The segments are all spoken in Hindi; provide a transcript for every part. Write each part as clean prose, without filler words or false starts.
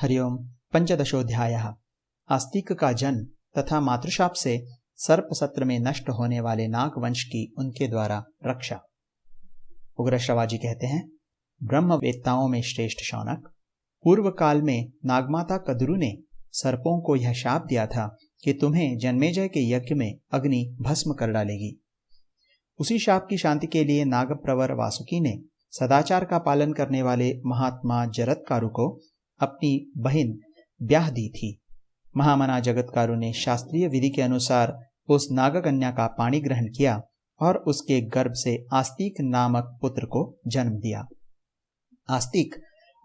हरिओम। पंचदशोध्यायः। आस्तिक का जन्म तथा मातृशाप से सर्प सत्र में नष्ट होने वाले नाग वंश की उनके द्वारा रक्षा। उग्र श्रवाजी कहते हैं, ब्रह्मवेत्ताओं में श्रेष्ठ शौनक, पूर्व काल में नागमाता कद्रू ने सर्पों को यह शाप दिया था कि तुम्हें जन्मेजय के यज्ञ में अग्नि भस्म कर डालेगी। उसी शाप की शांति के लिए नागप्रवर वासुकी ने सदाचार का पालन करने वाले महात्मा जरत्कारु को अपनी बहन ब्याह दी थी। महामना जगत्कारु ने शास्त्रीय विधि के अनुसार उस नागकन्या का पाणी ग्रहण किया और उसके गर्भ से आस्तिक नामक पुत्र को जन्म दिया। आस्तिक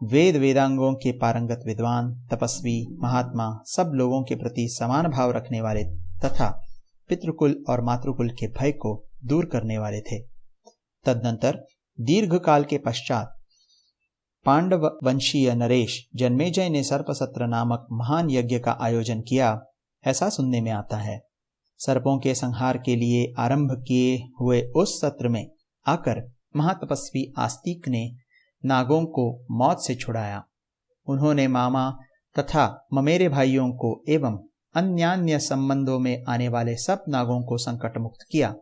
वेद वेदांगों के पारंगत विद्वान, तपस्वी, महात्मा, सब लोगों के प्रति समान भाव रखने वाले तथा पितृकुल और मातृकुल के भय को दूर करने वाले थे। तदनंतर दीर्घ काल के पश्चात पांडव वंशीय नरेश जन्मेजय ने सर्पसत्र नामक महान यज्ञ का आयोजन किया, ऐसा सुनने में आता है। सर्पों के संहार के लिए आरंभ किए हुए उस सत्र में आकर महातपस्वी आस्तिक ने नागों को मौत से छुड़ाया। उन्होंने मामा तथा ममेरे भाइयों को एवं अन्यान्य संबंधों में आने वाले सब नागों को संकट मुक्त किया।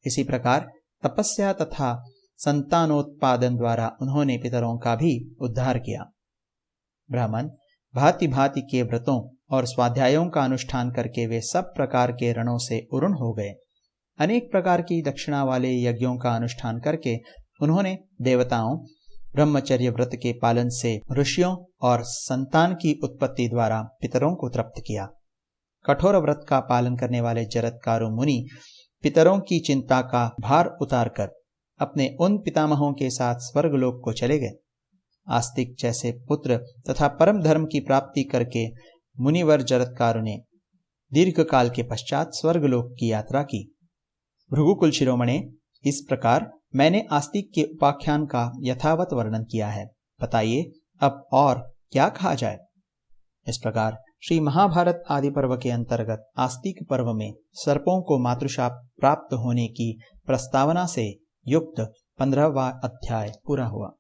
इसी प्रकार तपस्या तथा संतानोत्पादन द्वारा उन्होंने पितरों का भी उद्धार किया। ब्राह्मण भांति भांति के व्रतों और स्वाध्यायों का अनुष्ठान करके वे सब प्रकार के रणों से उरुण हो गए। अनेक प्रकार की दक्षिणा वाले यज्ञों का अनुष्ठान करके उन्होंने देवताओं, ब्रह्मचर्य व्रत के पालन से ऋषियों और संतान की उत्पत्ति द्वारा पितरों को तृप्त किया। कठोर व्रत का पालन करने वाले जरत्कारु मुनि पितरों की चिंता का भार उतारकर अपने उन पितामहों के साथ स्वर्गलोक को चले गए। आस्तिक जैसे पुत्र तथा परम धर्म की प्राप्ति करके मुनिवर जरत्कारु ने दीर्घ काल के पश्चात स्वर्गलोक की यात्रा की। भृगुकुल शिरोमणे, इस प्रकार मैंने आस्तिक के उपाख्यान का यथावत वर्णन किया है। बताइए अब और क्या कहा जाए। इस प्रकार श्री महाभारत आदि पर्व के अंतर्गत आस्तिक पर्व में सर्पों को मातृशाप प्राप्त होने की प्रस्तावना से युक्त 15वां अध्याय पूरा हुआ।